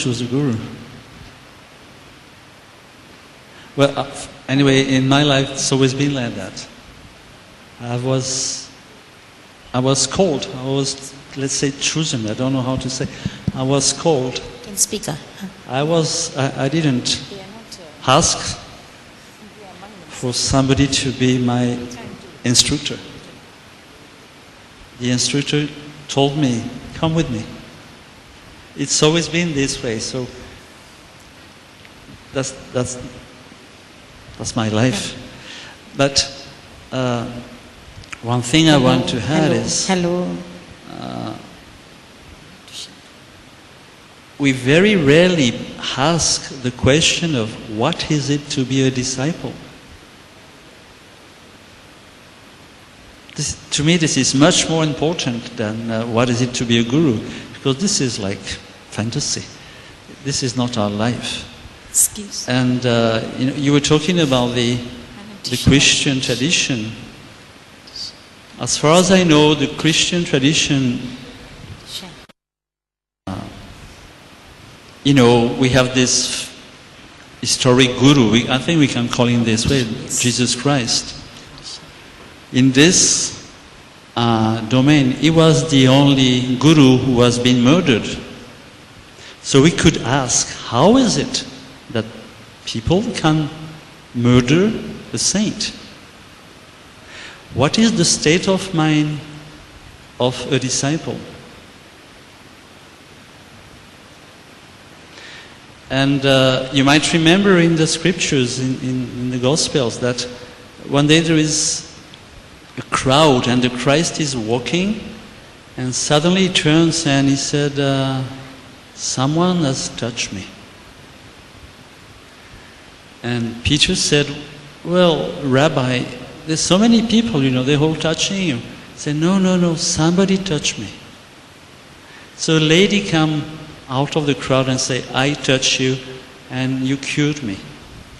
choose a guru? Well, anyway, in my life, it's always been like that. I was called. I was, let's say, chosen. I don't know how to say. I was called. Can speak. I didn't ask for somebody to be my instructor. The instructor told me, come with me. It's always been this way, so that's my life. But one thing I want to add is we very rarely ask the question of what is it to be a disciple. To me, this is much more important than what is it to be a guru, because this is like fantasy. This is not our life. Excuse. And you were talking about the Christian tradition. As far as I know, the Christian tradition, we have this historic guru. I think we can call him this way, Jesus Christ. In this domain, he was the only guru who has been murdered. So we could ask, how is it that people can murder a saint? What is the state of mind of a disciple? And you might remember in the scriptures, in the Gospels, that one day there is a crowd and the Christ is walking, and suddenly he turns and he said, someone has touched me. And Peter said, well, Rabbi, there's so many people, they're all touching you. He said, no, somebody touched me. So a lady came out of the crowd and said, I touched you and you cured me.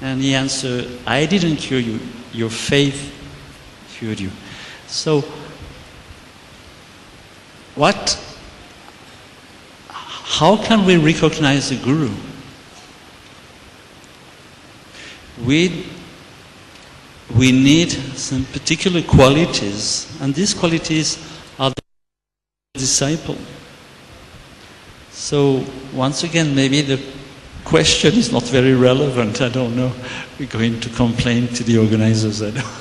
And he answered, I didn't cure you, your faith cured you. So, how can we recognize a guru? We need some particular qualities, and these qualities are the disciple. So, once again, maybe the question is not very relevant, I don't know. We're going to complain to the organizers, I know.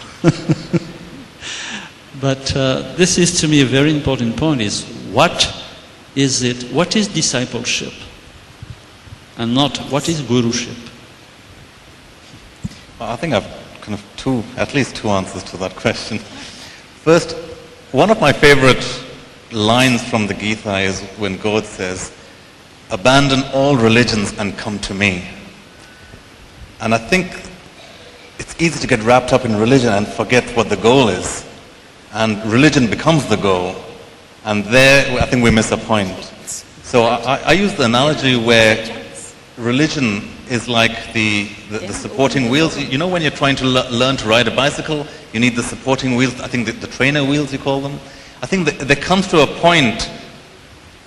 But this is to me a very important point, is what is discipleship? And not what is guruship? Well, I think I've kind of at least two answers to that question. First, one of my favorite lines from the Gita is when God says, abandon all religions and come to me. And I think it's easy to get wrapped up in religion and forget what the goal is. And religion becomes the goal. And there, I think we miss a point. So I use the analogy where religion is like the supporting wheels. When you're trying to learn to ride a bicycle, you need the supporting wheels. I think the trainer wheels, you call them. I think that there comes to a point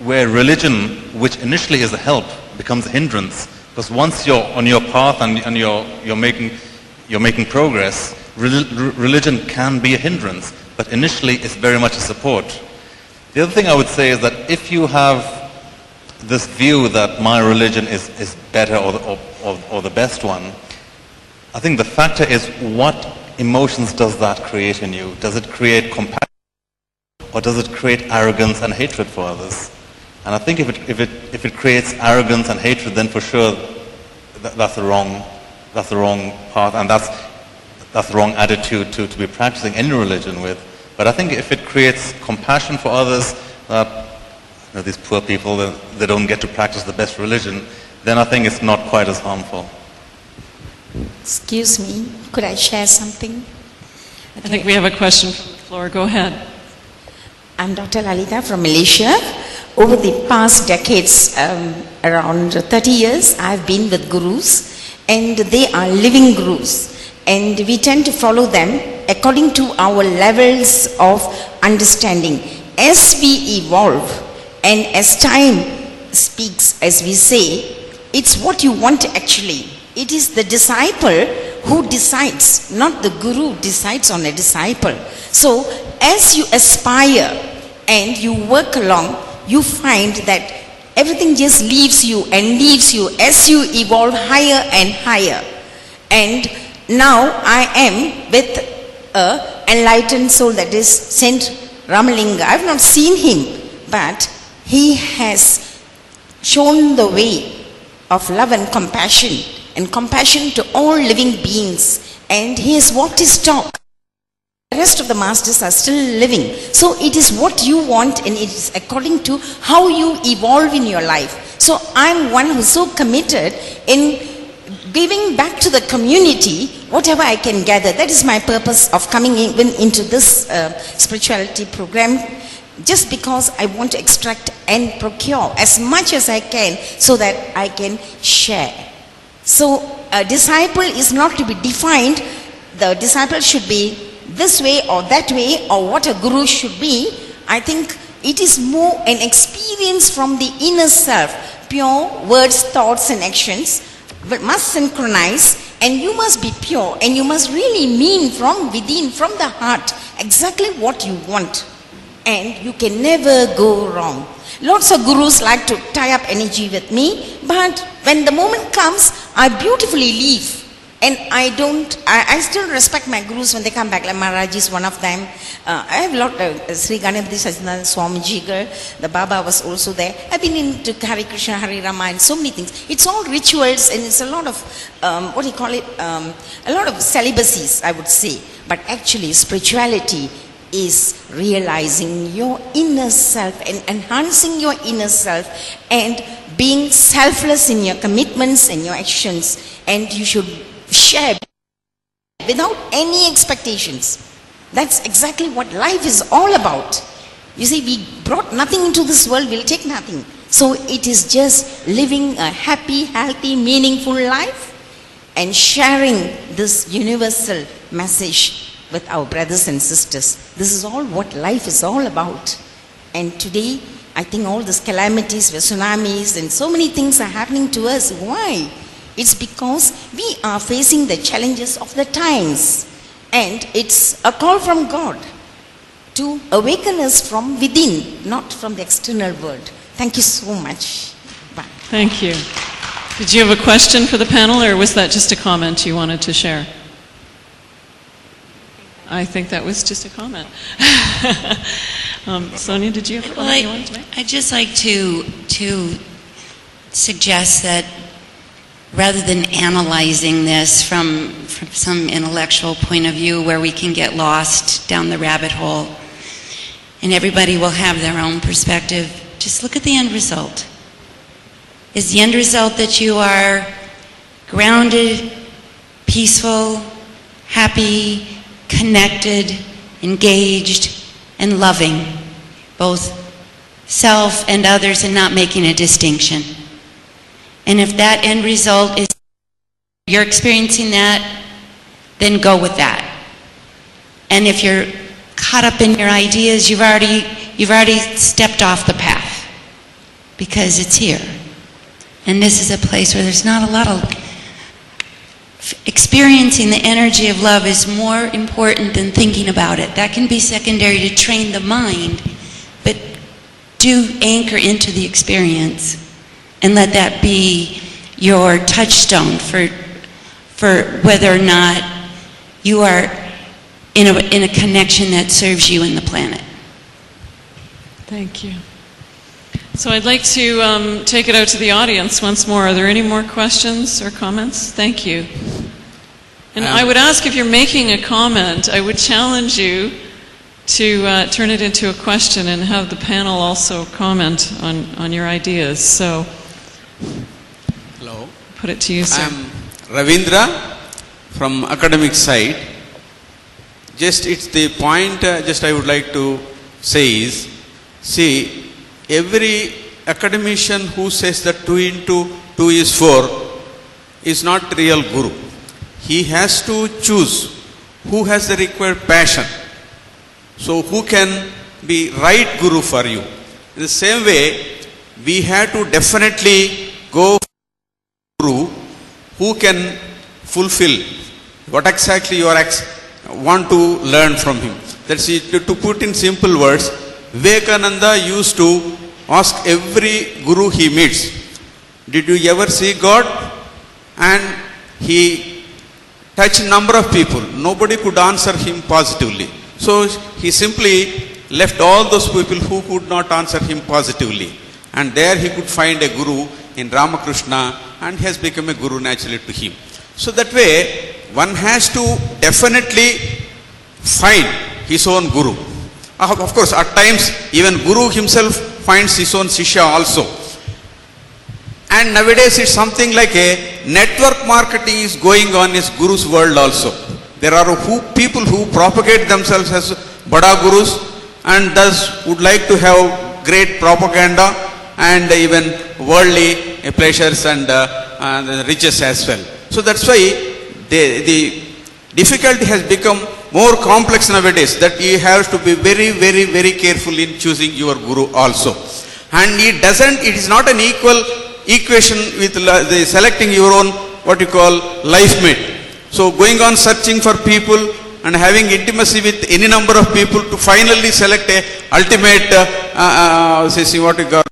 where religion, which initially is a help, becomes a hindrance. Because once you're on your path and you're making progress, religion can be a hindrance. But initially, it's very much a support. The other thing I would say is that if you have this view that my religion is better or the best one, I think the factor is what emotions does that create in you? Does it create compassion, or does it create arrogance and hatred for others? And I think if it creates arrogance and hatred, then for sure that's the wrong path, and that's the wrong attitude to be practicing any religion with. But I think if it creates compassion for others, these poor people, they don't get to practice the best religion, then I think it's not quite as harmful. Excuse me, could I share something? I think we have a question from the floor. Go ahead. I'm Dr. Lalita from Malaysia. Over the past decades, around 30 years, I've been with gurus, and they are living gurus. And we tend to follow them according to our levels of understanding. As we evolve and as time speaks, as we say, it's what you want actually. It is the disciple who decides, not the guru decides on a disciple. So as you aspire and you work along, you find that everything just leaves you as you evolve higher and higher. And now I am with an enlightened soul, that is Saint Ramalinga. I have not seen him, but he has shown the way of love and compassion to all living beings, and he has walked his talk. The rest of the masters are still living. So it is what you want, and it is according to how you evolve in your life. So I'm one who's so committed in giving back to the community whatever I can gather. That is my purpose of coming into this spirituality program, just because I want to extract and procure as much as I can so that I can share. So a disciple is not to be defined. The disciple should be this way or that way, or what a guru should be. I think it is more an experience from the inner self. Pure words, thoughts and actions but must synchronize, and you must be pure, and you must really mean from within, from the heart, exactly what you want, and you can never go wrong. Lots of gurus like to tie up energy with me, but when the moment comes, I beautifully leave. And I still respect my gurus when they come back, like Maharaj is one of them. I have a lot of Sri Ganapati Sajnana Swamiji, the Baba was also there. I've been into Hare Krishna, Hare Rama and so many things. It's all rituals, and it's a lot of, a lot of celibacies, I would say. But actually spirituality is realizing your inner self and enhancing your inner self and being selfless in your commitments and your actions. And you should share without any expectations. That's exactly what life is all about. You see, we brought nothing into this world, we'll take nothing. So it is just living a happy, healthy, meaningful life and sharing this universal message with our brothers and sisters. This is all what life is all about. And today, I think all these calamities, tsunamis and so many things are happening to us. Why? It's because we are facing the challenges of the times, and it's a call from God to awaken us from within, not from the external world. Thank you so much. Bye. Thank you. Did you have a question for the panel, or was that just a comment you wanted to share? I think that was just a comment. Sonia, did you have a comment you wanted to make? I'd just like to suggest that rather than analyzing this from some intellectual point of view where we can get lost down the rabbit hole, and everybody will have their own perspective, just look at the end result. Is the end result that you are grounded, peaceful, happy, connected, engaged, and loving, both self and others, and not making a distinction? And if that end result is you're experiencing that, then go with that. And if you're caught up in your ideas, you've already stepped off the path, because it's here. And this is a place where there's not a lot of experiencing the energy of love is more important than thinking about it. That can be secondary to train the mind, but do anchor into the experience. And let that be your touchstone for whether or not you are in a connection that serves you and the planet. Thank you. So I'd like to take it out to the audience once more. Are there any more questions or comments? Thank you. And I would ask, if you're making a comment, I would challenge you to turn it into a question and have the panel also comment on your ideas. So, hello. Put it to you, sir. I'm Ravindra from academic side. Just it's the point just I would like to say is, see, every academician who says that 2 into 2 is 4 is not real guru. He has to choose who has the required passion. So who can be right guru for you. In the same way, we have to definitely go who can fulfill what exactly you want to learn from him. That's it. To put in simple words, Vivekananda used to ask every guru he meets, did you ever see God? And he touched a number of people. Nobody could answer him positively. So he simply left all those people who could not answer him positively. And there he could find a guru in Ramakrishna, and he has become a guru naturally to him. So that way, one has to definitely find his own guru. Of course, at times, even guru himself finds his own shishya also. And nowadays, it's something like a network marketing is going on in his guru's world also. There are people who propagate themselves as Bada Gurus and thus would like to have great propaganda and even worldly pleasures and riches as well. So that's why the difficulty has become more complex nowadays, that you have to be very, very, very careful in choosing your guru also. And it is not an equal equation with selecting your own what you call life mate. So going on searching for people and having intimacy with any number of people to finally select a ultimate what you call,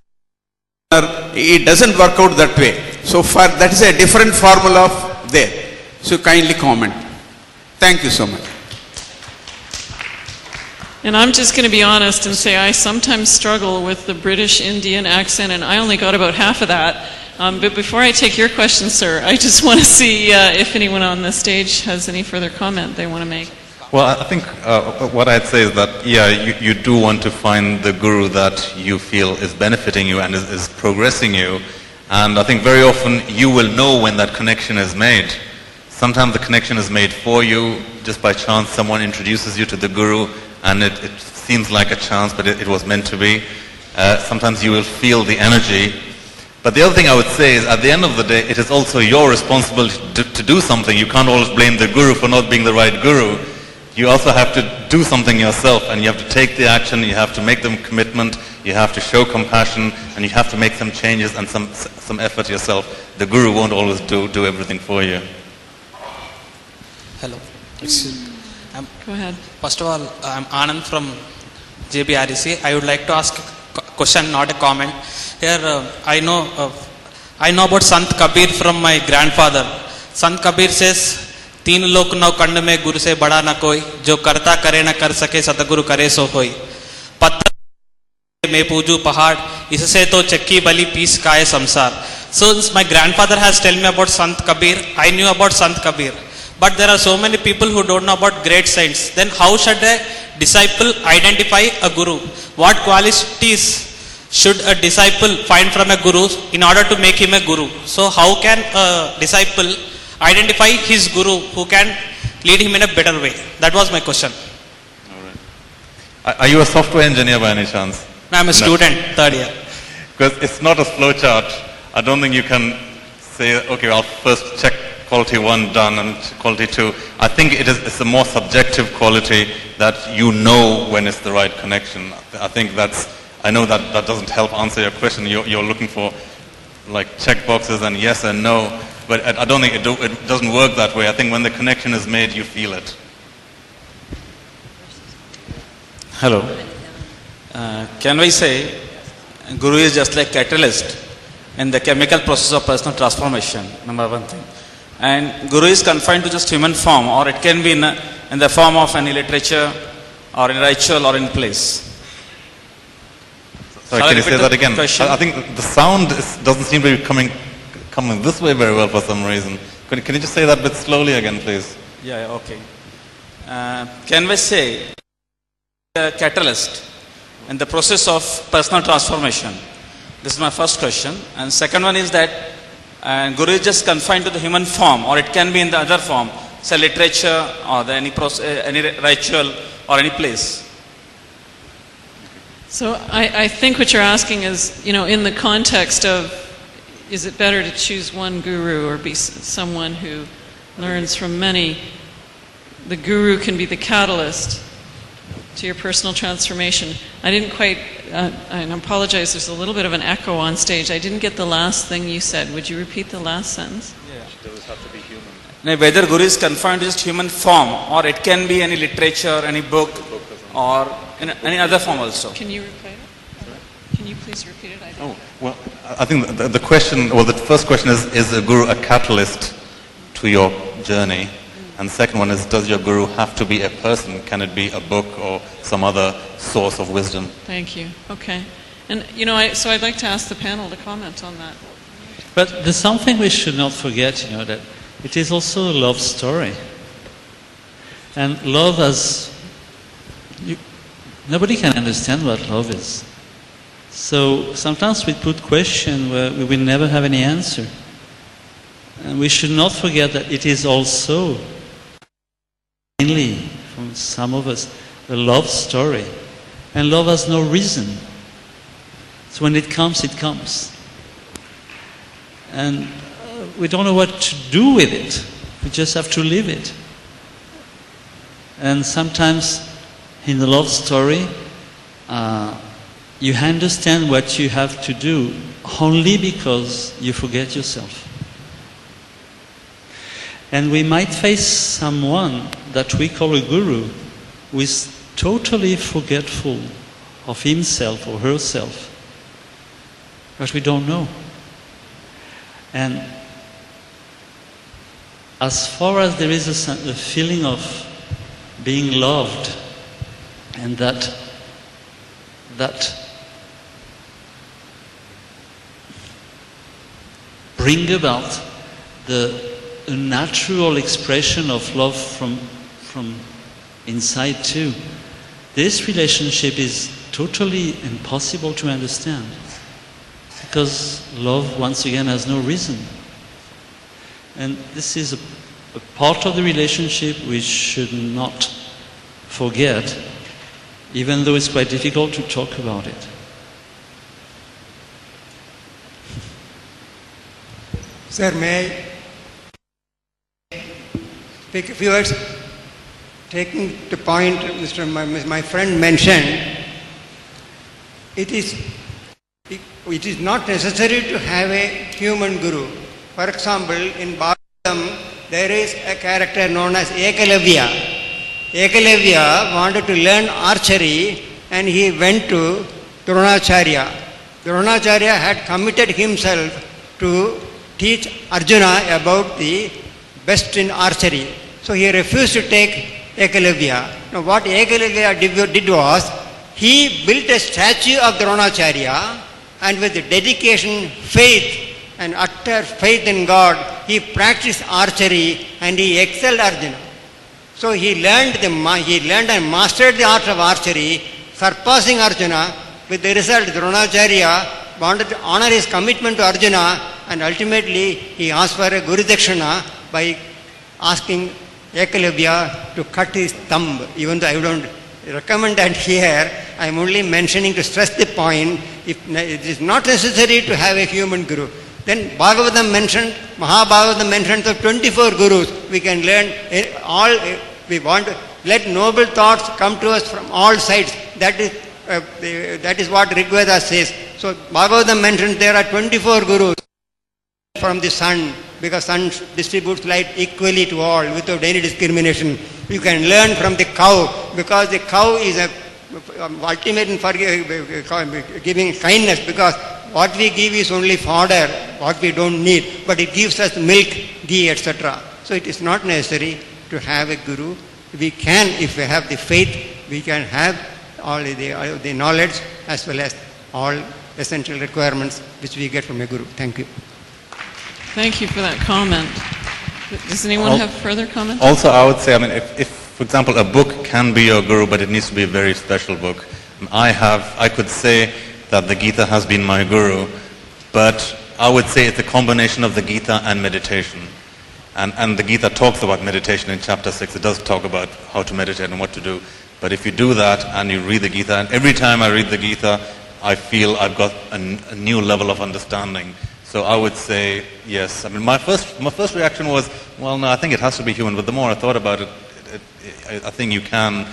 it doesn't work out that way. So far that is a different formula there. So kindly comment. Thank you so much. And I'm just going to be honest and say I sometimes struggle with the British Indian accent, and I only got about half of that. But before I take your question, sir, I just want to see if anyone on the stage has any further comment they want to make. Well, I think what I'd say is that, yeah, you do want to find the guru that you feel is benefiting you and is progressing you. And I think very often you will know when that connection is made. Sometimes the connection is made for you, just by chance someone introduces you to the guru, and it seems like a chance, but it was meant to be. Sometimes you will feel the energy. But the other thing I would say is, at the end of the day, it is also your responsibility to do something. You can't always blame the guru for not being the right guru. You also have to do something yourself, and you have to take the action, you have to make them commitment, you have to show compassion, and you have to make some changes and some effort yourself. The guru won't always do everything for you. Hello. Go ahead. First of all, I'm Anand from JBREC. I would like to ask a question, not a comment. Here, I know about Sant Kabir from my grandfather. Sant Kabir says, तीन लोक नौ कंड में गुरु से बड़ा न कोई, जो करता करे न कर सके सतगुरु करे सो होई. पत्थर में पूजू पहाड़, इससे तो चक्की बली पीस काए संसार. So my grandfather has told me about Sant Kabir. I knew about Sant Kabir. But there are so many people who don't know about great saints. Then how should a disciple identify a guru? What qualities should a disciple find from a guru in order to make him a guru? So how can a disciple identify his guru who can lead him in a better way? That was my question. All right. Are you a software engineer by any chance? No, I'm a student, third year. Because it's not a flow chart. I don't think you can say, okay, I'll first check quality 1 done and quality 2. I think it's a more subjective quality that you know when it's the right connection. I know that doesn't help answer your question. You're looking for like check boxes and yes and no. But I don't think it doesn't work that way. I think when the connection is made, you feel it. Hello. Can we say Guru is just like catalyst in the chemical process of personal transformation, number one thing. And Guru is confined to just human form, or it can be in the form of any literature or in ritual or in place. Sorry, can you say that again? I think the sound doesn't seem to be coming this way very well for some reason. Can you just say that a bit slowly again, please? Yeah, okay. Can we say a catalyst in the process of personal transformation? This is my first question. And second one is that Guru is just confined to the human form, or it can be in the other form, say literature or any ritual or any place. So I think what you're asking is, in the context of, is it better to choose one guru or be someone who learns from many? The guru can be the catalyst to your personal transformation. I didn't quite I apologize, there's a little bit of an echo on stage. I didn't get the last thing you said. Would you repeat the last sentence? Those have to be human. Now, whether Guru is confined to just human form, or it can be any literature, any book, or in any other form also. Can you repeat it? Can you please repeat it? Well, I think the question, well, the first question is a guru a catalyst to your journey? And the second one is, does your guru have to be a person? Can it be a book or some other source of wisdom? Thank you. Okay. And, so I'd like to ask the panel to comment on that. But there's something we should not forget, that it is also a love story. And love nobody can understand what love is. So sometimes we put questions where we will never have any answer. And we should not forget that it is also, mainly from some of us, a love story. And love has no reason. So when it comes, it comes. And we don't know what to do with it. We just have to live it. And sometimes in the love story, you understand what you have to do only because you forget yourself. And we might face someone that we call a guru who is totally forgetful of himself or herself. But we don't know. And as far as there is a feeling of being loved, and that bring about a natural expression of love from inside too, this relationship is totally impossible to understand. Because love, once again, has no reason. And this is a part of the relationship we should not forget, even though it's quite difficult to talk about it. Sir, may I speak a few words? Taking the point my friend mentioned, it is not necessary to have a human guru. For example, in Bhagavatam, there is a character known as Ekalavya. Ekalavya wanted to learn archery and he went to Dronacharya. Dronacharya had committed himself to teach Arjuna about the best in archery. So he refused to take Ekalavya. Now what Ekalavya did was, he built a statue of Dronacharya, and with dedication, faith and utter faith in God, he practiced archery and he excelled Arjuna. So he learned and mastered the art of archery, surpassing Arjuna. With the result, Dronacharya wanted to honor his commitment to Arjuna, and ultimately he asked for a Guru Dakshina by asking Ekalavya to cut his thumb. Even though I don't recommend that here, I am only mentioning to stress the point, it is not necessary to have a human guru. Then Bhagavatam mentioned, Mahabhagavatam mentioned the 24 gurus. We can learn all, we want to let noble thoughts come to us from all sides. That is what Rigveda says. So Bhagavatam mentioned there are 24 gurus from the sun, because sun distributes light equally to all without any discrimination. You can learn from the cow, because the cow is a ultimate in giving kindness, because what we give is only fodder, what we don't need, but it gives us milk, ghee, etc. So it is not necessary to have a guru. We can, if we have the faith, we can have all the knowledge as well as all essential requirements which we get from a guru. Thank you. Thank you for that comment. Does anyone have further comments? Also, I would say, if, for example, a book can be your guru, but it needs to be a very special book. I could say that the Gita has been my guru, but I would say it's a combination of the Gita and meditation. And the Gita talks about meditation in chapter 6. It does talk about how to meditate and what to do. But if you do that and you read the Gita, and every time I read the Gita, I feel I've got a new level of understanding. So I would say yes. My first reaction was, well, no, I think it has to be human. But the more I thought about it, I think you can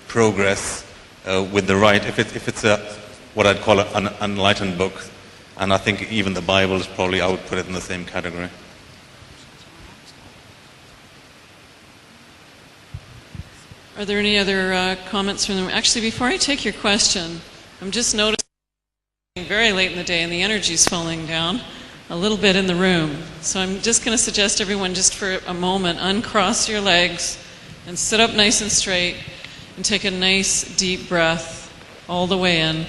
progress with the right, if it's what I'd call an enlightened book, and I think even the Bible is probably, I would put it in the same category. Are there any other comments from them? Actually, before I take your question, I'm just noticing very late in the day and the energy's falling down a little bit in the room. So I'm just going to suggest everyone just for a moment uncross your legs and sit up nice and straight and take a nice deep breath all the way in.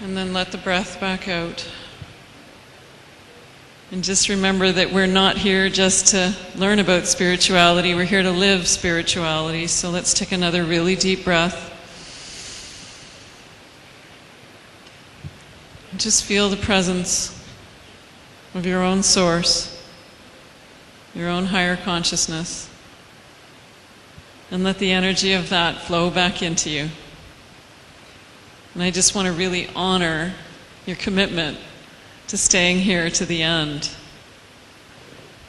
And then let the breath back out. And just remember that we're not here just to learn about spirituality, we're here to live spirituality. So let's take another really deep breath. And just feel the presence of your own source, your own higher consciousness. And let the energy of that flow back into you. And I just want to really honor your commitment to staying here to the end.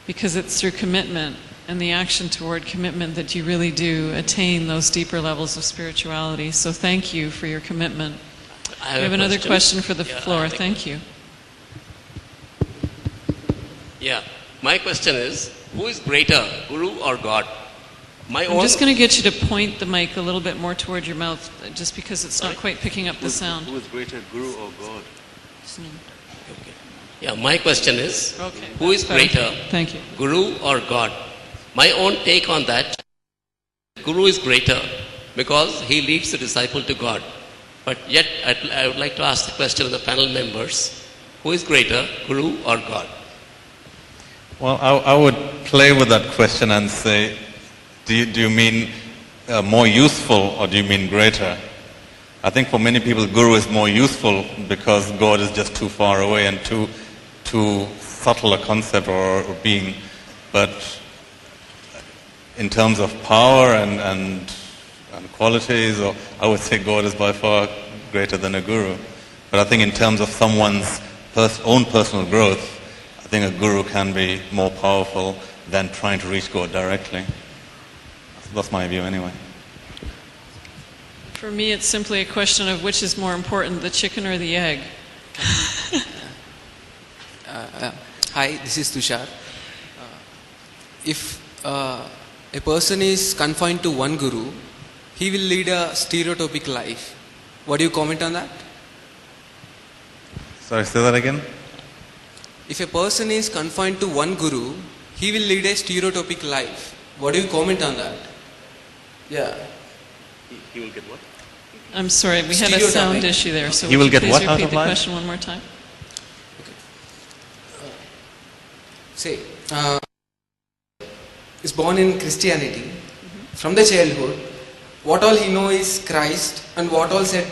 Because it's through commitment and the action toward commitment that you really do attain those deeper levels of spirituality. So thank you for your commitment. I have another question for the floor. Thank you. Yeah, my question is, who is greater, Guru or God? I'm just going to get you to point the mic a little bit more toward your mouth, just because it's not quite picking up the sound. Who is greater, Guru or God? Okay. Yeah, my question is, who is greater, Thank you. Guru or God? My own take on that, Guru is greater because he leads the disciple to God. But yet, I would like to ask the question of the panel members, who is greater, Guru or God? Well, I would play with that question and say, do you mean more useful or do you mean greater? I think for many people, Guru is more useful because God is just too far away and too subtle a concept or being. But in terms of power and qualities, or I would say God is by far greater than a Guru. But I think in terms of someone's own personal growth, I think a Guru can be more powerful than trying to reach God directly. That's my view anyway. For me, it's simply a question of which is more important, the chicken or the egg. Hi, this is Tushar. If a person is confined to one guru, he will lead a stereotypic life. What do you comment on that? Sorry, say that again? If a person is confined to one guru, he will lead a stereotypic life. What do you comment on that? Yeah. He will get what? I'm sorry, we had a sound issue there, so he will get what out repeat of the life? question one more time? Say, is born in Christianity. From the childhood, what all he knows is Christ, and what all said,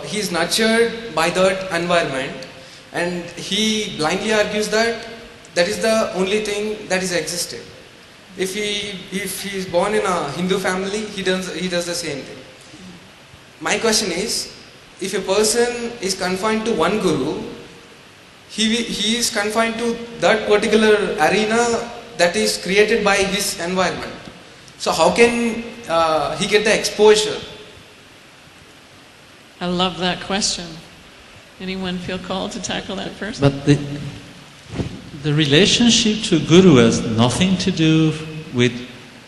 he is nurtured by that environment, and he blindly argues that that is the only thing that is existed. If he is born in a Hindu family, he does the same thing. My question is, if a person is confined to one guru, he is confined to that particular arena that is created by his environment. So how can he get the exposure? I love that question. Anyone feel called to tackle that first? But the relationship to Guru has nothing to do with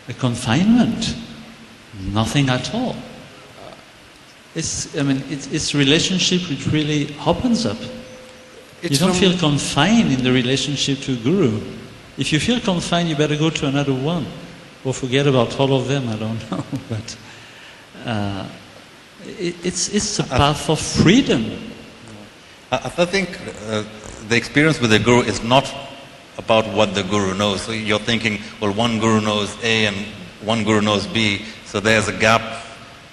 a confinement. Nothing at all. It's relationship which really opens up. You don't feel confined in the relationship to Guru. If you feel confined, you better go to another one. Or forget about all of them, I don't know. But it's a path of freedom. I think the experience with the Guru is not about what the Guru knows. So you're thinking, well, one Guru knows A and one Guru knows B, so there's a gap,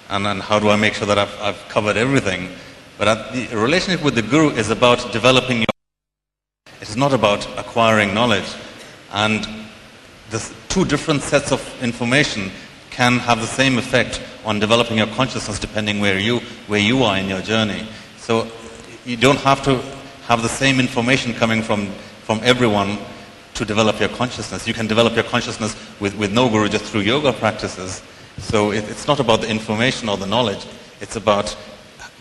and then how do I make sure that I've covered everything? But the relationship with the Guru is about developing your... It's not about acquiring knowledge. And the two different sets of information can have the same effect on developing your consciousness depending where you are in your journey. So you don't have to have the same information coming from everyone to develop your consciousness. You can develop your consciousness with no guru, just through yoga practices. So it's not about the information or the knowledge. It's about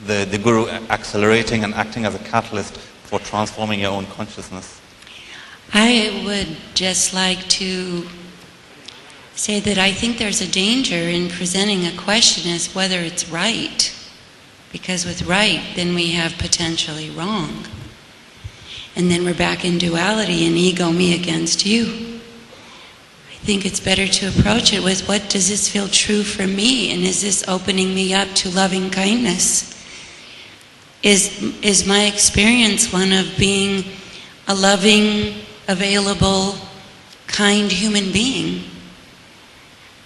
the guru accelerating and acting as a catalyst for transforming your own consciousness. I would just like to say that I think there's a danger in presenting a question as whether it's right. Because with right, then we have potentially wrong. And then we're back in duality and ego, me against you. I think it's better to approach it with, what does this feel true for me? And is this opening me up to loving kindness? Is my experience one of being a loving, available, kind human being?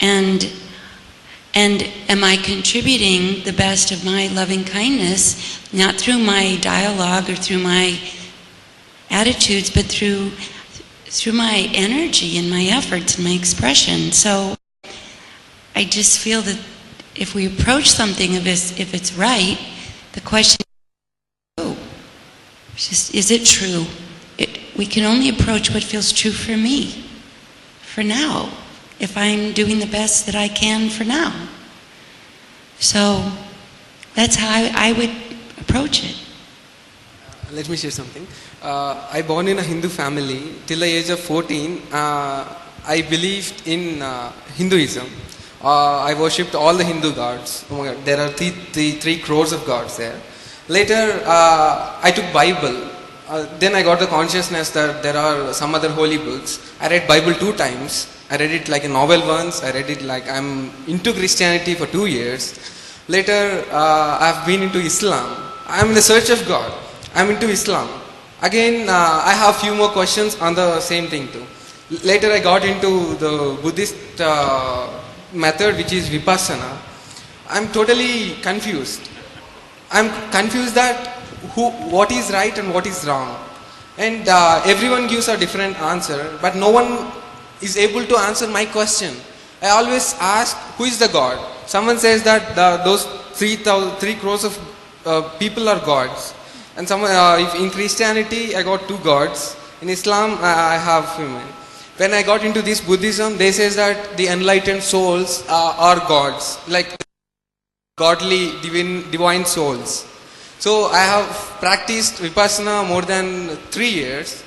And am I contributing the best of my loving kindness, not through my dialogue or through my attitudes, but through my energy and my efforts and my expression? So I just feel that if we approach something, if it's right, the question is it true? We can only approach what feels true for me, for now, if I'm doing the best that I can for now. So that's how I would approach it. Let me share something. I born in a Hindu family. Till the age of 14, I believed in Hinduism. I worshipped all the Hindu gods. Oh my God, there are 3 crores of gods there. Later, I took Bible. Then I got the consciousness that there are some other holy books. I read Bible 2 times. I read it like a novel once. I read it like I'm into Christianity for 2 years. Later, I've been into Islam. I'm in the search of God. I'm into Islam. Again, I have few more questions on the same thing too. Later, I got into the Buddhist method, which is Vipassana. I'm totally confused. I'm confused that what is right and what is wrong. And everyone gives a different answer, but no one is able to answer my question. I always ask, who is the God? Someone says that those 3 crores of people are gods. And if in Christianity, I got 2 gods. In Islam, I have human. When I got into this Buddhism, they say that the enlightened souls are gods, like godly, divine souls. So I have practiced Vipassana more than 3 years.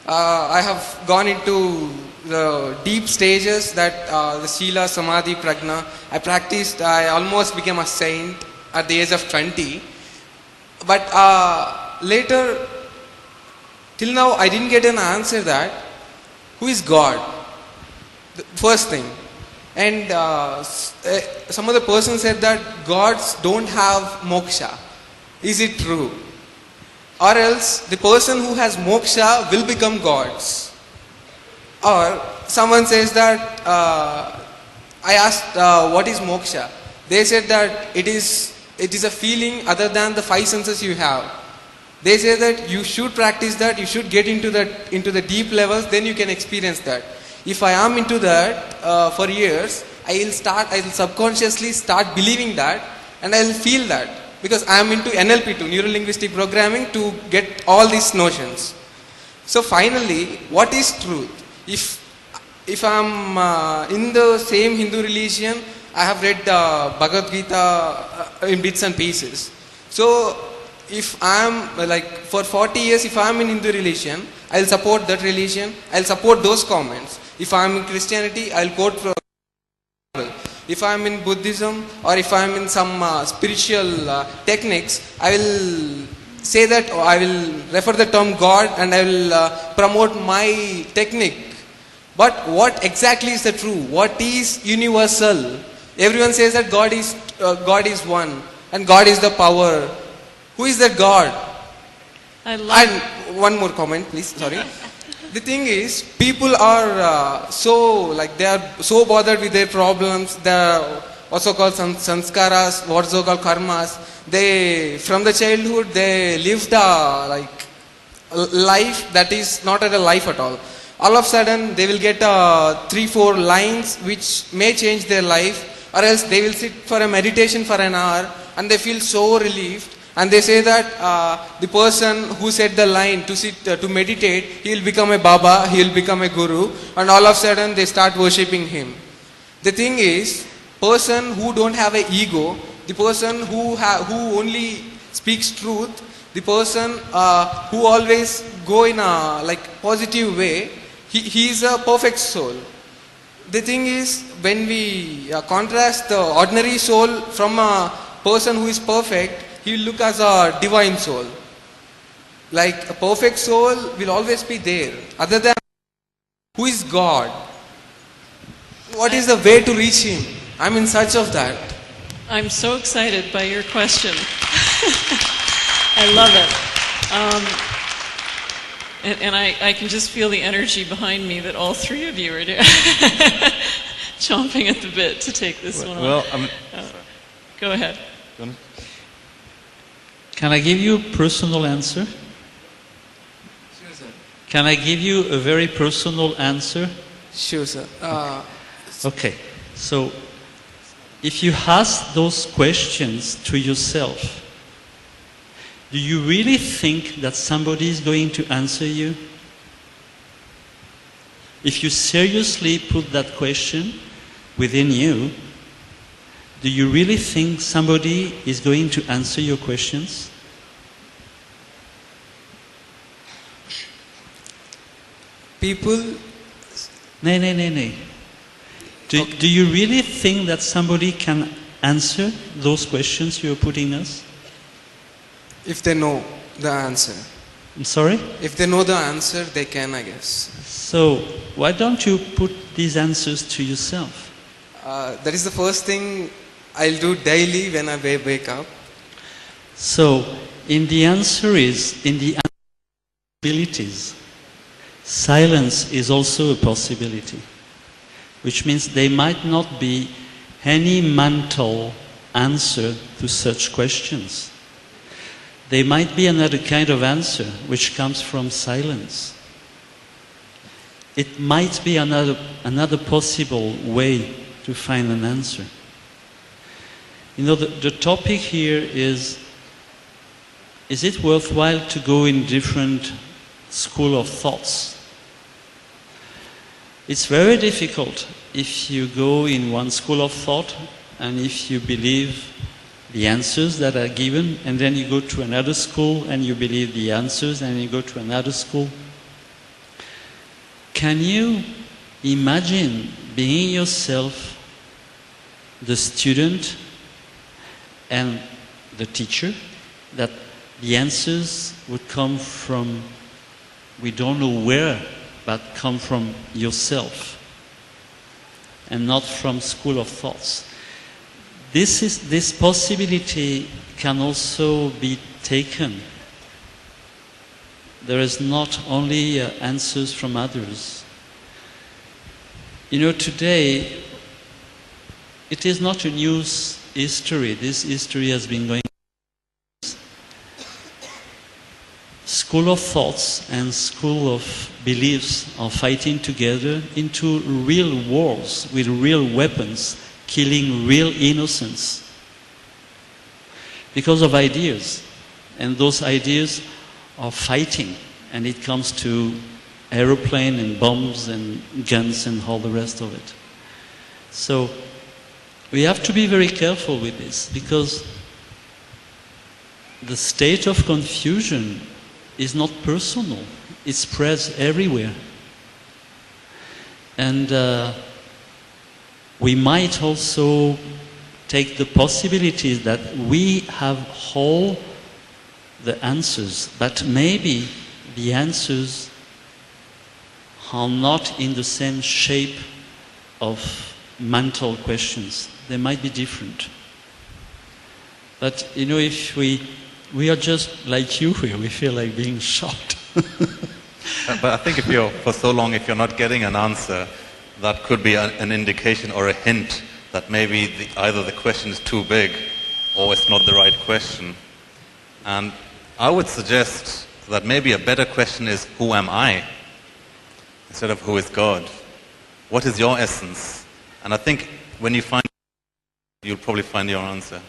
I have gone into the deep stages that the Sila, Samadhi, Prajna. I practiced, I almost became a saint at the age of 20. But later, till now, I didn't get an answer that, who is God? The first thing. And some other person said that gods don't have moksha. Is it true? Or else the person who has moksha will become gods. Or someone says that, I asked what is moksha? They said that it is a feeling other than the 5 senses you have. They say that you should practice that, you should get into the deep levels, then you can experience that. If I am into that for years, I will subconsciously start believing that, and I will feel that. Because I am into NLP too, Neuro Linguistic Programming, to get all these notions. So finally, what is truth? If I am in the same Hindu religion, I have read Bhagavad Gita in bits and pieces. So if I am for 40 years, if I am in Hindu religion, I will support that religion, I will support those comments. If I am in Christianity, I will quote from if I am in Buddhism, or if I am in some spiritual techniques, I will say that, or I will refer the term God, and I will promote my technique. But what exactly is the true? What is universal? Everyone says that God is one, and God is the power. Who is that God? And one more comment, please. Sorry. The thing is, people are they are so bothered with their problems. They are also called sanskaras, also called karmas. They, from the childhood, they lived a life that is not a life at all. All of a sudden, they will get 3-4 lines which may change their life, or else they will sit for a meditation for an hour and they feel so relieved, And they say that the person who said the line to sit to meditate, he will become a Baba, he will become a Guru, and all of a sudden they start worshipping him. The thing is, person who don't have an ego, the person who only speaks truth, the person who always go in a positive way, he is a perfect soul. The thing is, when we contrast the ordinary soul from a person who is perfect, he will look as a divine soul. Like a perfect soul will always be there. Other than who is God? What is the way to reach him? I'm in search of that. I'm so excited by your question. I love it. And I can just feel the energy behind me that all three of you are chomping at the bit to take this one on. Go ahead. Can I give you a personal answer? Sure, sir. Can I give you a very personal answer? Sure, sir. Okay. So, if you ask those questions to yourself, do you really think that somebody is going to answer you? If you seriously put that question within you, do you really think somebody is going to answer your questions? People... No. Do you really think that somebody can answer those questions you're putting us? If they know the answer. I'm sorry? If they know the answer, they can, I guess. So, why don't you put these answers to yourself? That is the first thing I'll do daily when I wake up. So, in the possibilities, silence is also a possibility, which means there might not be any mental answer to such questions. There might be another kind of answer which comes from silence. It might be another possible way to find an answer. You know, the topic here is it worthwhile to go in different school of thoughts? It's very difficult if you go in one school of thought and if you believe the answers that are given, and then you go to another school and you believe the answers, and you go to another school. Can you imagine being yourself the student and the teacher, that the answers would come from, we don't know where, but come from yourself and not from school of thoughts? This possibility can also be taken. There is not only answers from others. You know, today, it is not a new history. This history has been going on. School of thoughts and school of beliefs are fighting together into real wars with real weapons, killing real innocents because of ideas. And those ideas are fighting, and it comes to aeroplane and bombs and guns and all the rest of it. So we have to be very careful with this, because the state of confusion is not personal. It spreads everywhere. And we might also take the possibility that we have all the answers, but maybe the answers are not in the same shape of mental questions. They might be different. But you know, if we are just like you here, we feel like being shot. But I think if you're not getting an answer, that could be an indication or a hint that maybe either the question is too big or it's not the right question. And I would suggest that maybe a better question is, who am I? Instead of who is God. What is your essence? And I think when you find, you'll probably find your answer.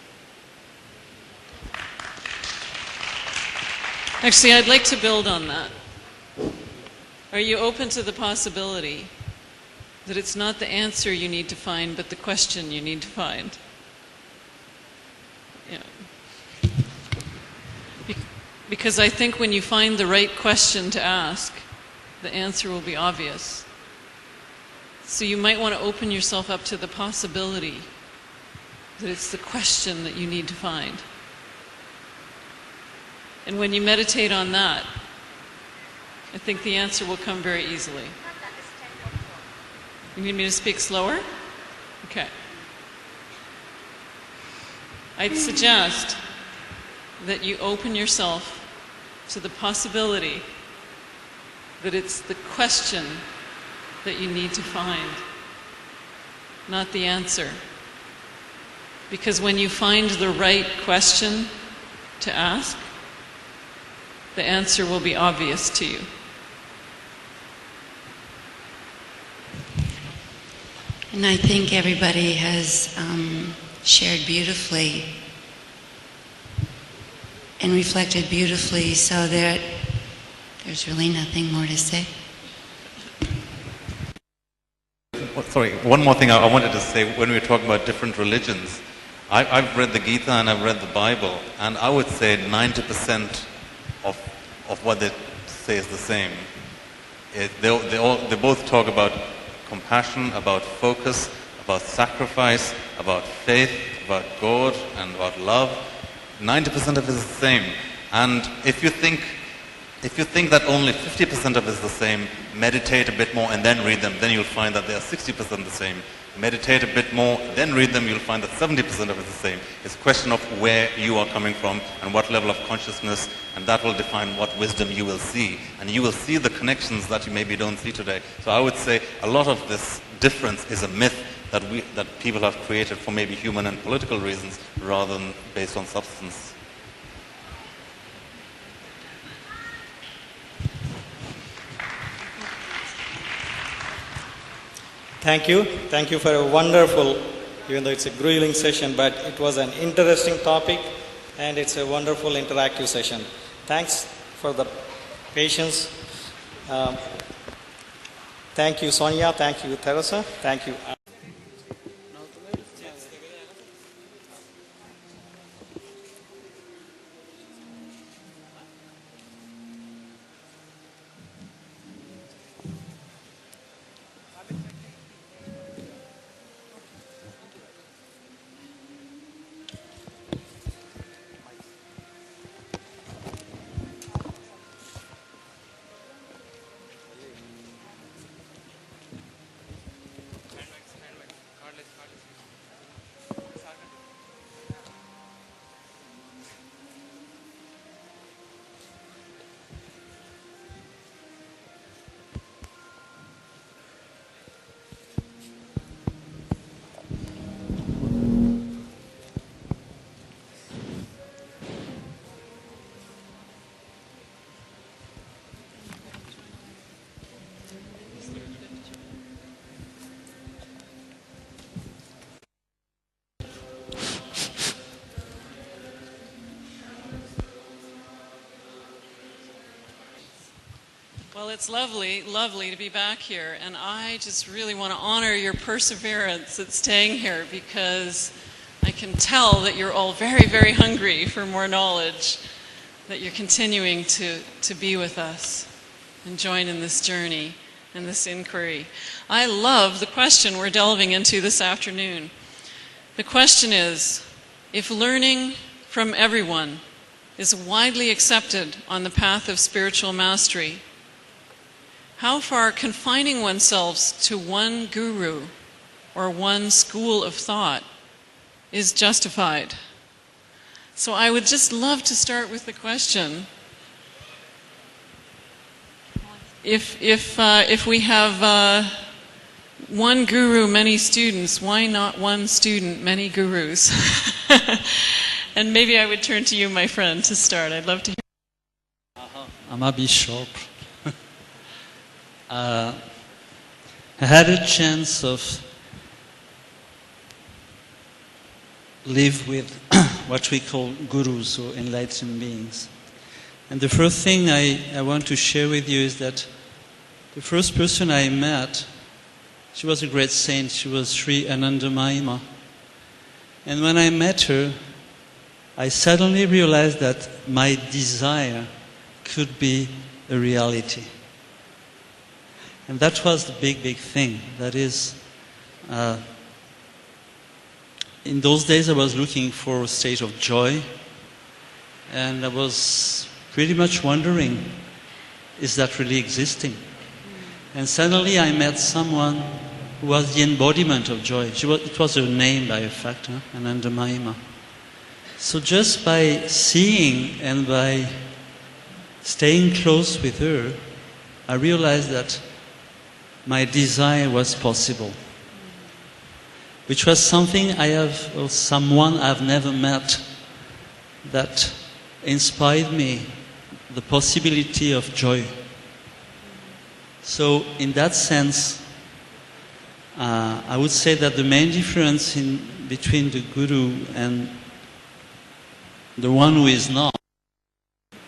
Actually, I'd like to build on that. Are you open to the possibility that it's not the answer you need to find, but the question you need to find? Yeah. Because I think when you find the right question to ask, the answer will be obvious. So you might want to open yourself up to the possibility that it's the question that you need to find. And when you meditate on that, I think the answer will come very easily. You need me to speak slower? Okay. I'd suggest that you open yourself to the possibility that it's the question that you need to find, not the answer. Because when you find the right question to ask, the answer will be obvious to you. And I think everybody has shared beautifully and reflected beautifully, so that there's really nothing more to say. Sorry, one more thing I wanted to say. When we were talking about different religions, I've read the Gita and I've read the Bible, and I would say 90% of what they say is the same. They both talk about compassion, about focus, about sacrifice, about faith, about God, and about love. 90% of it is the same. And if you think that only 50% of it is the same, meditate a bit more and then read them, then you'll find that they are 60% the same. Meditate a bit more, then read them, you'll find that 70% of it is the same. It's a question of where you are coming from and what level of consciousness, and that will define what wisdom you will see. And you will see the connections that you maybe don't see today. So I would say a lot of this difference is a myth that people have created for maybe human and political reasons rather than based on substance. Thank you. Thank you for a wonderful, even though it's a grueling session, but it was an interesting topic and it's a wonderful interactive session. Thanks for the patience. Thank you, Sonia. Thank you, Teresa. Thank you. Well, it's lovely, lovely to be back here, and I just really want to honor your perseverance at staying here, because I can tell that you're all very, very hungry for more knowledge, that you're continuing to be with us and join in this journey and this inquiry. I love the question we're delving into this afternoon. The question is, if learning from everyone is widely accepted on the path of spiritual mastery, how far confining oneself to one guru or one school of thought is justified? So I would just love to start with the question, if we have one guru, many students, why not one student, many gurus? And maybe I would turn to you, my friend, to start. I'd love to hear. I'm a bishop. I had a chance of live with what we call gurus, or enlightened beings. And the first thing I want to share with you is that the first person I met, she was a great saint. She was Sri Anandamayi. And when I met her, I suddenly realized that my desire could be a reality. And that was the big, big thing. That is, in those days I was looking for a state of joy, and I was pretty much wondering, is that really existing? And suddenly I met someone who was the embodiment of joy. It was her name, by a fact, Anandamayi. So just by seeing and by staying close with her, I realized that my desire was possible, which was something someone I've never met, that inspired me the possibility of joy. So in that sense, I would say that the main difference between the Guru and the one who is not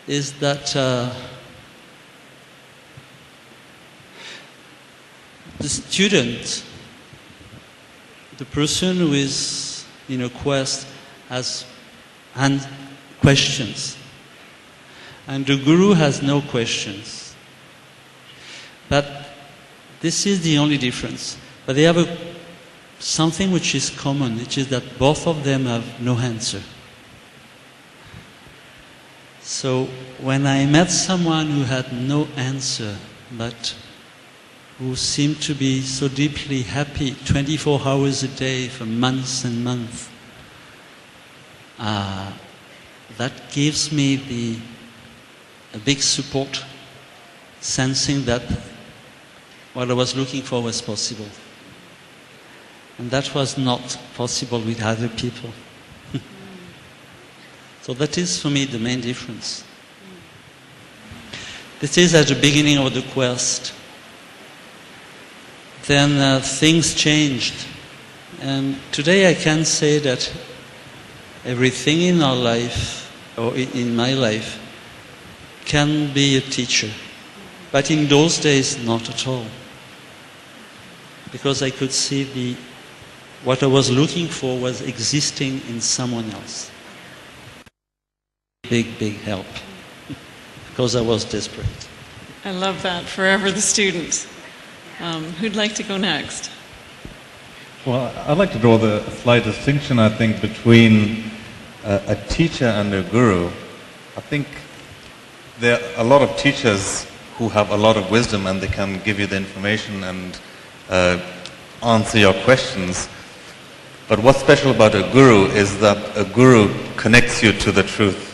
is that the student, the person who is in a quest, has questions, and the Guru has no questions. But this is the only difference. But they have something which is common, which is that both of them have no answer. So when I met someone who had no answer, but who seemed to be so deeply happy 24 hours a day for months and months, that gives me a big support, sensing that what I was looking for was possible. And that was not possible with other people. So that is for me the main difference. This is at the beginning of the quest. Then things changed. And today I can say that everything in our life, or in my life, can be a teacher. But in those days, not at all. Because I could see what I was looking for was existing in someone else. Big, big help. Because I was desperate. I love that. Forever the student. Who'd like to go next? Well, I'd like to draw the slight distinction, I think, between a teacher and a guru. I think there are a lot of teachers who have a lot of wisdom and they can give you the information and answer your questions. But what's special about a guru is that a guru connects you to the truth.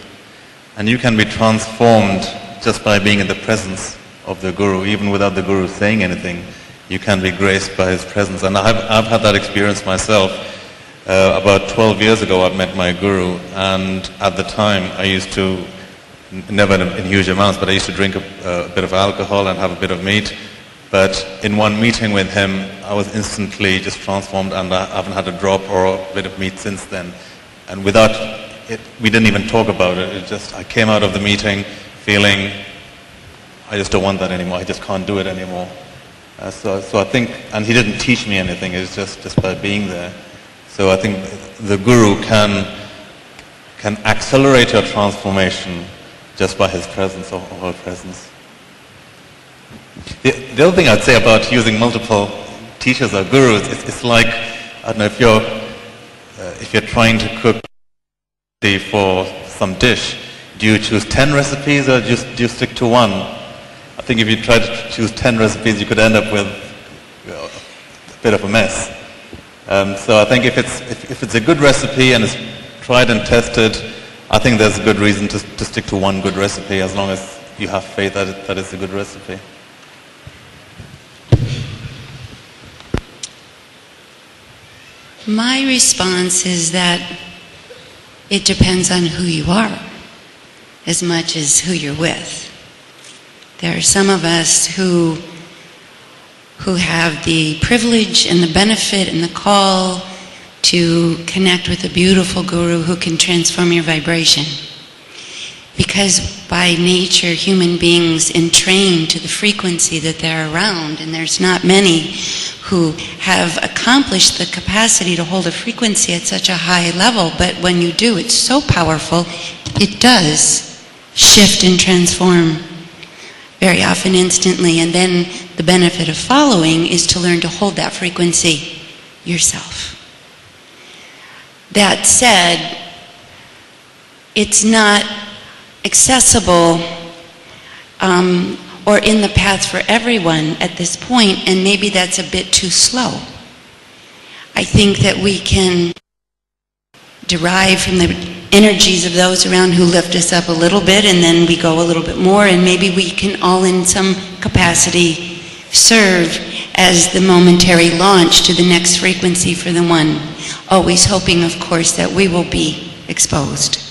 And you can be transformed just by being in the presence of the guru, even without the guru saying anything. You can be graced by his presence. And I've had that experience myself. About 12 years ago I met my guru, and at the time I used to, never in huge amounts, but I used to drink a bit of alcohol and have a bit of meat. But in one meeting with him, I was instantly just transformed, and I haven't had a drop or a bit of meat since then. And without it, we didn't even talk about it. I came out of the meeting feeling, I just don't want that anymore. I just can't do it anymore. So I think, and he didn't teach me anything. It's just by being there. So I think the guru can accelerate your transformation just by his presence or her presence. The other thing I'd say about using multiple teachers or gurus, it's like, I don't know, if you're trying to cook for some dish, do you choose 10 recipes or do you stick to one? I think if you try to choose 10 recipes, you could end up with a bit of a mess. So I think if it's a good recipe and it's tried and tested, I think there's a good reason to stick to one good recipe, as long as you have faith that it's a good recipe. My response is that it depends on who you are as much as who you're with. There are some of us who have the privilege and the benefit and the call to connect with a beautiful guru who can transform your vibration. Because by nature, human beings entrain to the frequency that they're around, and there's not many who have accomplished the capacity to hold a frequency at such a high level, but when you do, it's so powerful, it does shift and transform very often instantly. And then the benefit of following is to learn to hold that frequency yourself. That said, it's not accessible or in the path for everyone at this point, and maybe that's a bit too slow. I think that we can derive from the energies of those around who lift us up a little bit, and then we go a little bit more, and maybe we can all in some capacity serve as the momentary launch to the next frequency for the one, always hoping, of course, that we will be exposed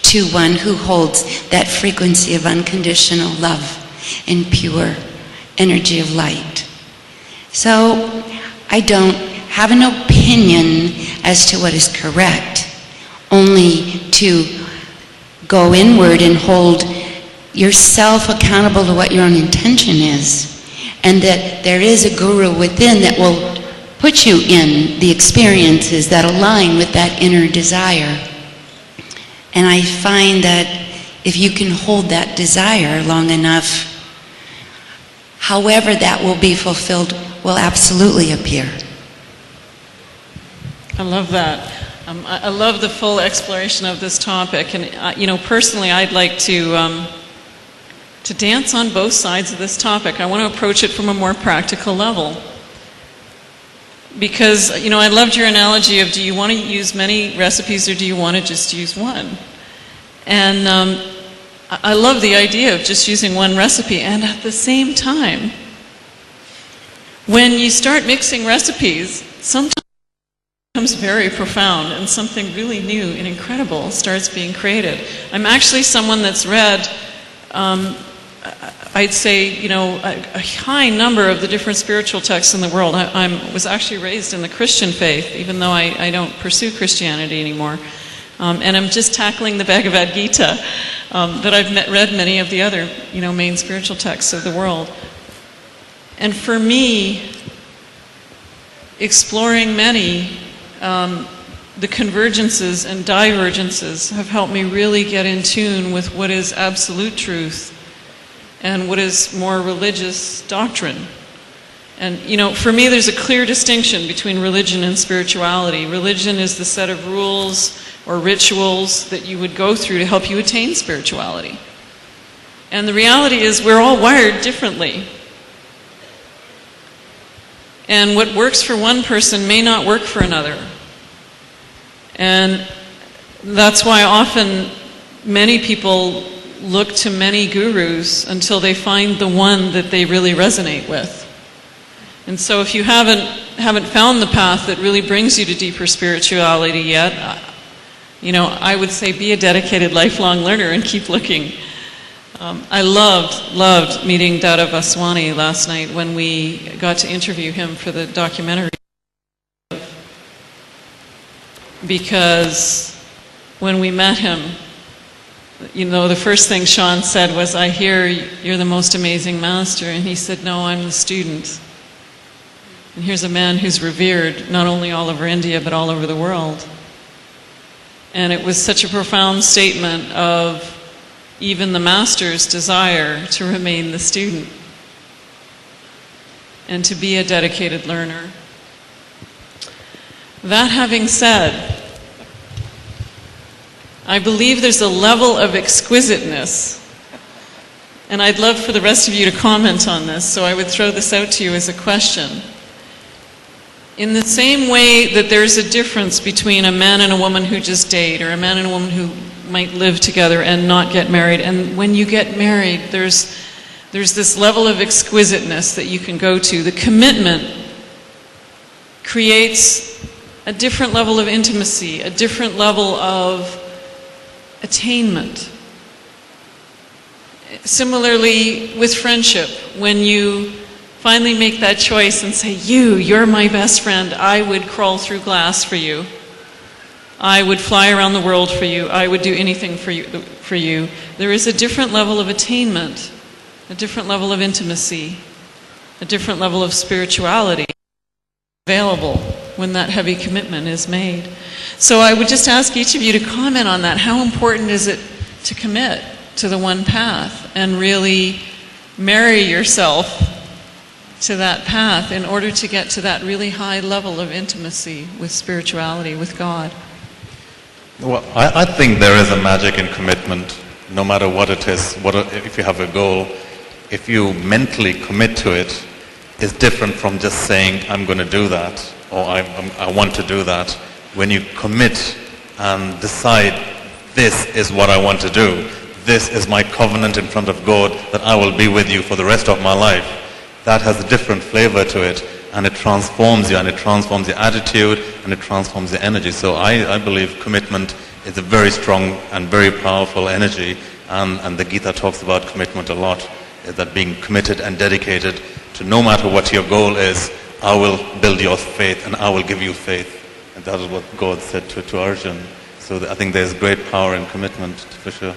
to one who holds that frequency of unconditional love and pure energy of light. So I don't have an opinion as to what is correct, only to go inward and hold yourself accountable to what your own intention is, and that there is a guru within that will put you in the experiences that align with that inner desire. And I find that if you can hold that desire long enough, however that will be fulfilled will absolutely appear. I love that. I love the full exploration of this topic, and personally, I'd like to dance on both sides of this topic. I want to approach it from a more practical level, because I loved your analogy of, do you want to use many recipes or do you want to just use one? And I love the idea of just using one recipe, and at the same time, when you start mixing recipes, sometimes it becomes very profound and something really new and incredible starts being created. I'm actually someone that's read, I'd say, a high number of the different spiritual texts in the world. I was actually raised in the Christian faith, even though I don't pursue Christianity anymore. And I'm just tackling the Bhagavad Gita, that I've read many of the other, main spiritual texts of the world. And for me, exploring many, the convergences and divergences have helped me really get in tune with what is absolute truth and what is more religious doctrine. And, for me, there's a clear distinction between religion and spirituality. Religion is the set of rules or rituals that you would go through to help you attain spirituality. And the reality is we're all wired differently. And what works for one person may not work for another. And that's why often many people look to many gurus until they find the one that they really resonate with. And so if you haven't found the path that really brings you to deeper spirituality yet, I would say be a dedicated lifelong learner and keep looking. I loved meeting Dada Vaswani last night when we got to interview him for the documentary. Because when we met him, the first thing Sean said was, "I hear you're the most amazing master." And he said, "No, I'm the student." And here's a man who's revered not only all over India, but all over the world. And it was such a profound statement of even the master's desire to remain the student and to be a dedicated learner. That having said, I believe there's a level of exquisiteness, and I'd love for the rest of you to comment on this, so I would throw this out to you as a question. In the same way that there's a difference between a man and a woman who just date, or a man and a woman who might live together and not get married, and when you get married, there's this level of exquisiteness that you can go to. The commitment creates a different level of intimacy, a different level of attainment. Similarly with friendship, when you finally make that choice and say, you're my best friend, I would crawl through glass for you. I would fly around the world for you, I would do anything for you. There is a different level of attainment, a different level of intimacy, a different level of spirituality available when that heavy commitment is made. So I would just ask each of you to comment on that. How important is it to commit to the one path and really marry yourself to that path in order to get to that really high level of intimacy with spirituality, with God? Well, I think there is a magic in commitment, no matter what it is. If you have a goal, if you mentally commit to it, it's different from just saying, I'm going to do that, or I want to do that. When you commit and decide, this is what I want to do, this is my covenant in front of God, that I will be with you for the rest of my life, that has a different flavor to it, and it transforms you, and it transforms your attitude, and it transforms your energy. So I believe commitment is a very strong and very powerful energy, and the Gita talks about commitment a lot, that being committed and dedicated to no matter what your goal is, I will build your faith, and I will give you faith. And that is what God said to Arjun. So I think there's great power in commitment, for sure.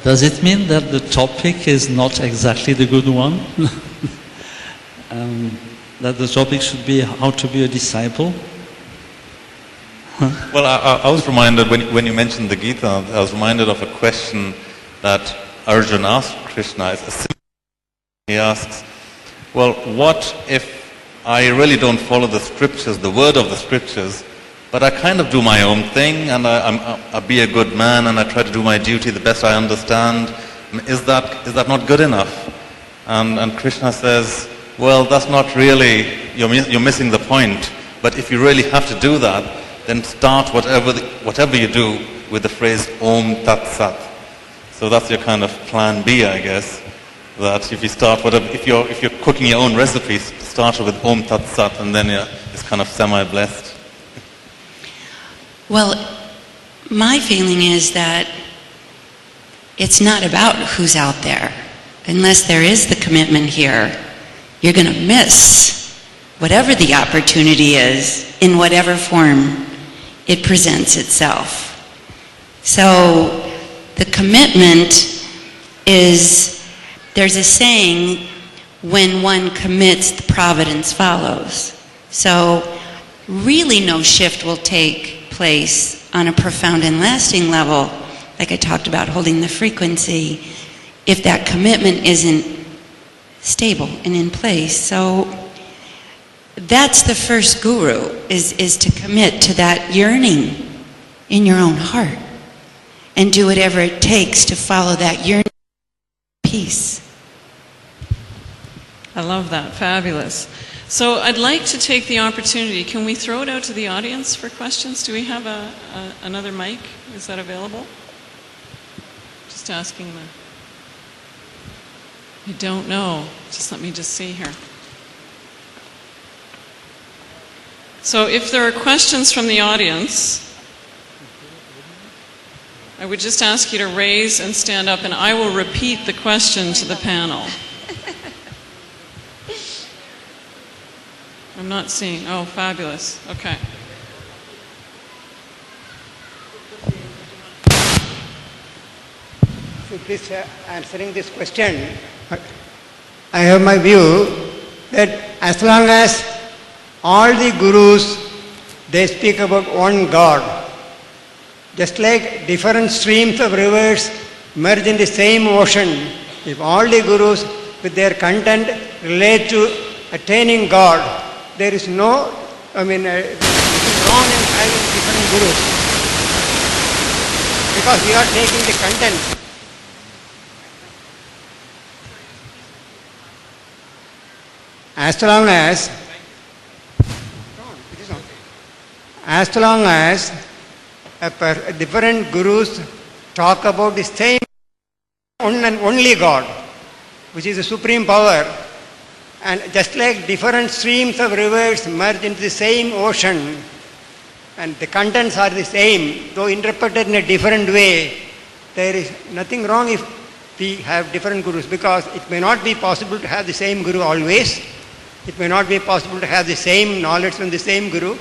Does it mean that the topic is not exactly the good one? That the topic should be how to be a disciple? Well, I was reminded, when you mentioned the Gita, I was reminded of a question that Arjun asked Krishna. He asks, well, what if I really don't follow the scriptures, the word of the scriptures, but I kind of do my own thing, and I be a good man, and I try to do my duty the best I understand? Is that not good enough? And Krishna says, well, that's not really, you're missing the point. But if you really have to do that, then start whatever you do with the phrase Om Tat Sat. So that's your kind of plan B, I guess. That if you start if you're cooking your own recipes, start with Om Tat Sat, and then it's kind of semi-blessed. Well, my feeling is that it's not about who's out there. Unless there is the commitment here, you're going to miss whatever the opportunity is, in whatever form it presents itself. So the commitment is, there's a saying, when one commits, the providence follows. So really no shift will take place on a profound and lasting level, like I talked about, holding the frequency, if that commitment isn't stable and in place. So that's the first guru, is to commit to that yearning in your own heart and do whatever it takes to follow that yearning peace. I love that. Fabulous. So I'd like to take the opportunity. Can we throw it out to the audience for questions? Do we have another mic? Is that available? Just asking them. I don't know. Just let me just see here. So if there are questions from the audience, I would just ask you to raise and stand up, and I will repeat the question to the panel. I'm not seeing. Oh, fabulous. Okay. So please, answering this question, I have my view that as long as all the gurus, they speak about one God, just like different streams of rivers merge in the same ocean, if all the gurus with their content relate to attaining God, there is no, nothing wrong in having different gurus, because we are taking the content. As long as different gurus talk about the same one and only God, which is the supreme power, and just like different streams of rivers merge into the same ocean, and the contents are the same, though interpreted in a different way, there is nothing wrong if we have different gurus, because it may not be possible to have the same guru always. It may not be possible to have the same knowledge from the same guru.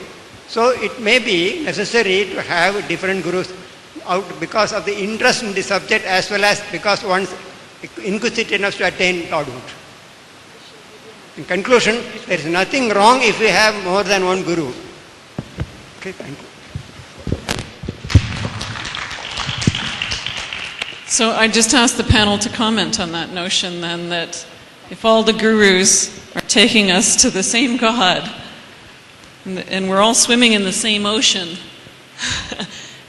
So it may be necessary to have different gurus out because of the interest in the subject as well as because one's inquisitive enough to attain Lordhood. In conclusion, there is nothing wrong if we have more than one guru. Okay, thank you. So I just asked the panel to comment on that notion then, that if all the gurus are taking us to the same God, and we're all swimming in the same ocean,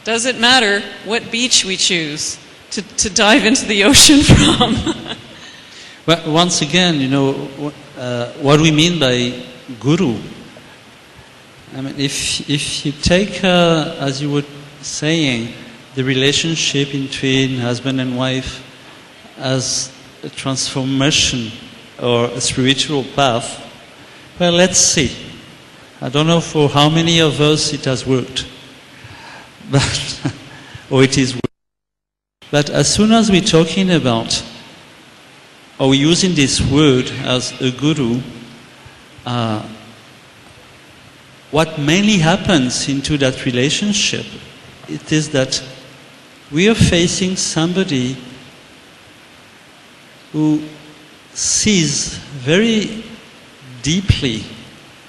does it matter what beach we choose to dive into the ocean from? Well, once again, what we mean by guru. I mean, if you take, as you were saying, the relationship between husband and wife as a transformation or a spiritual path, well, let's see. I don't know for how many of us it has worked, but or it is working. But as soon as we're talking about, or we're using this word as a guru, what mainly happens into that relationship, it is that we are facing somebody who sees very deeply,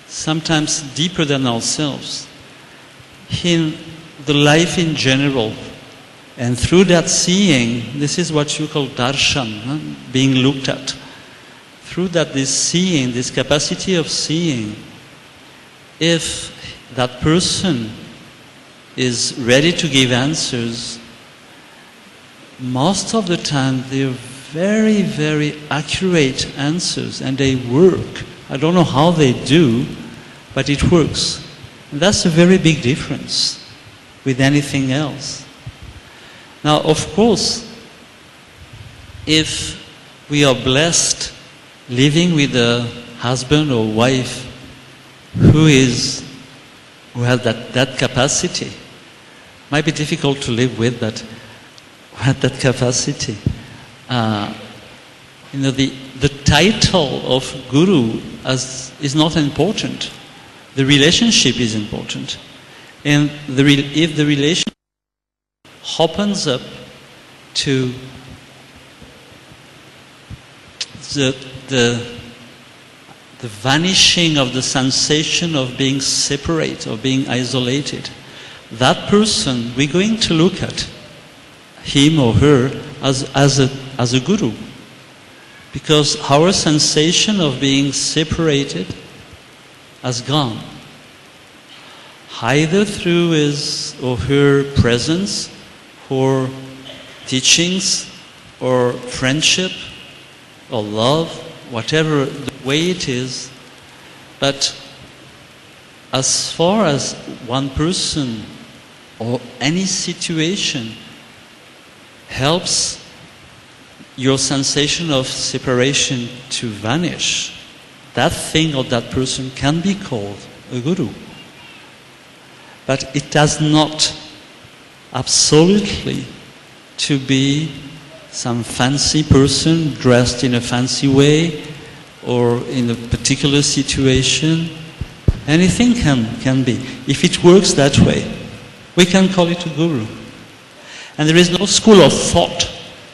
sometimes deeper than ourselves, in the life in general. And through that seeing, this is what you call darshan, being looked at. Through that, this seeing, this capacity of seeing, if that person is ready to give answers, most of the time they're very, very accurate answers and they work. I don't know how they do, but it works. And that's a very big difference with anything else. Now, of course, if we are blessed living with a husband or wife who has that capacity, might be difficult to live with, but who had that capacity. The title of guru is not important. The relationship is important. And if the relationship opens up to the vanishing of the sensation of being separate, or being isolated, that person, we're going to look at him or her as a guru. Because our sensation of being separated has gone. Either through his or her presence, or teachings, or friendship, or love, whatever the way it is. But as far as one person or any situation helps your sensation of separation to vanish, that thing or that person can be called a guru. But it does not absolutely to be some fancy person dressed in a fancy way or in a particular situation. Anything can be. If it works that way, we can call it a guru. And there is no school of thought,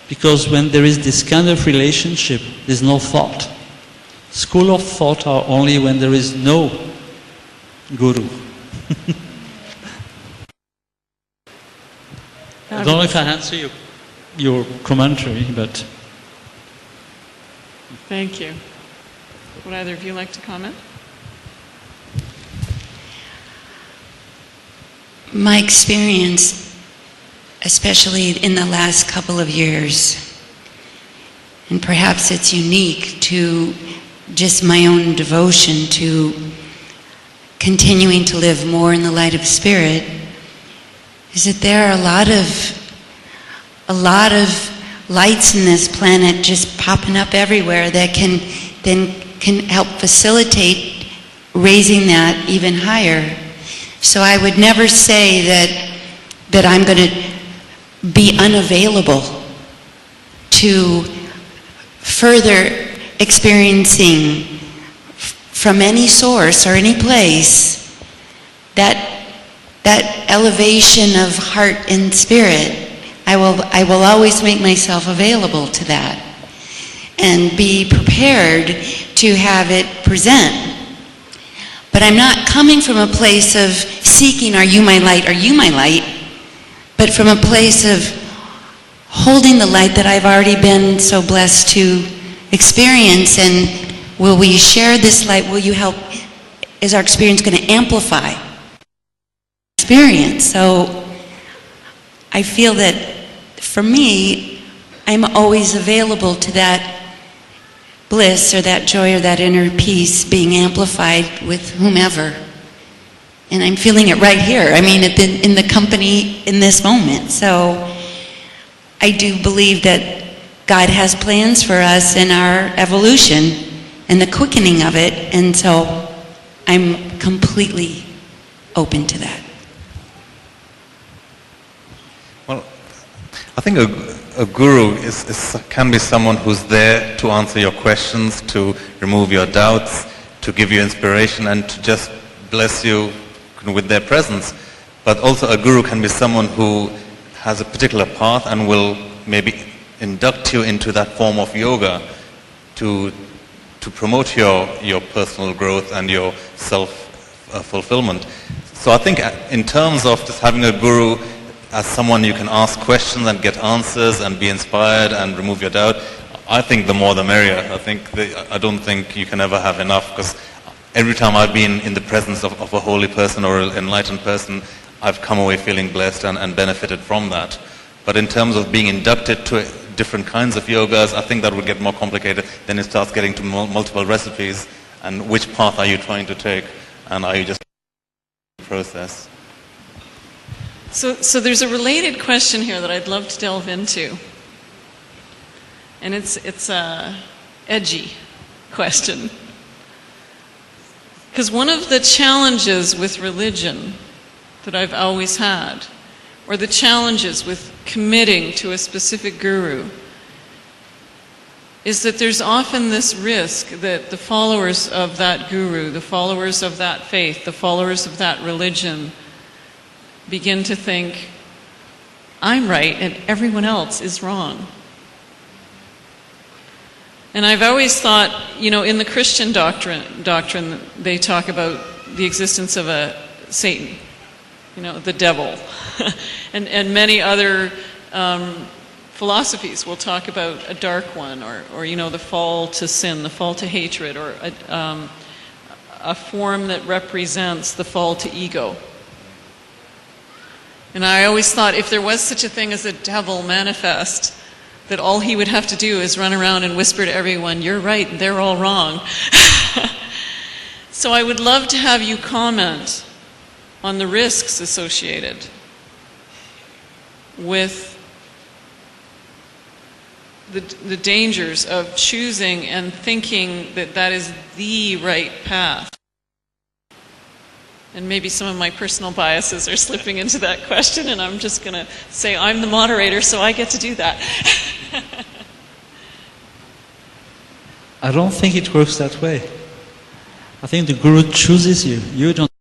because when there is this kind of relationship, there's no thought. School of thought are only when there is no guru. I don't know if I answer your commentary, but... Thank you. Would either of you like to comment? My experience, especially in the last couple of years, and perhaps it's unique to just my own devotion to continuing to live more in the light of Spirit, is that there are a lot of lights in this planet just popping up everywhere that can help facilitate raising that even higher. So I would never say that I'm going to be unavailable to further experiencing from any source or any place, that elevation of heart and spirit, I will always make myself available to that and be prepared to have it present. But I'm not coming from a place of seeking, are you my light, are you my light, but from a place of holding the light that I've already been so blessed to experience, and will we share this light, will you help, is our experience going to amplify experience? So I feel that for me, I'm always available to that bliss or that joy or that inner peace being amplified with whomever. And I'm feeling it right here. I mean, in the company in this moment. So I do believe that God has plans for us in our evolution and the quickening of it. And so I'm completely open to that. Well, I think a guru can be someone who's there to answer your questions, to remove your doubts, to give you inspiration, and to just bless you with their presence. But also a guru can be someone who has a particular path and will maybe induct you into that form of yoga to promote your personal growth and your self-fulfillment. So I think in terms of just having a guru as someone you can ask questions and get answers and be inspired and remove your doubt, I think the more the merrier. I don't think you can ever have enough, because every time I've been in the presence of a holy person or an enlightened person, I've come away feeling blessed and benefited from that. But in terms of being inducted to different kinds of yogas, I think that would get more complicated. Then it starts getting to multiple recipes, and which path are you trying to take, and are you just process? So there's a related question here that I'd love to delve into. And it's a edgy question. Because one of the challenges with religion that I've always had, or the challenges with committing to a specific guru, is that there's often this risk that the followers of that guru, the followers of that faith, the followers of that religion begin to think, I'm right and everyone else is wrong. And I've always thought, in the Christian doctrine, they talk about the existence of a Satan, the devil. and many other philosophies will talk about a dark one, or the fall to sin, the fall to hatred, or a form that represents the fall to ego. And I always thought, if there was such a thing as a devil manifest, that all he would have to do is run around and whisper to everyone, you're right, they're all wrong. So I would love to have you comment on the risks associated with the dangers of choosing and thinking that that is the right path. And maybe some of my personal biases are slipping into that question, and I'm just going to say I'm the moderator, so I get to do that. I don't think it works that way. I think the guru chooses you. You don't.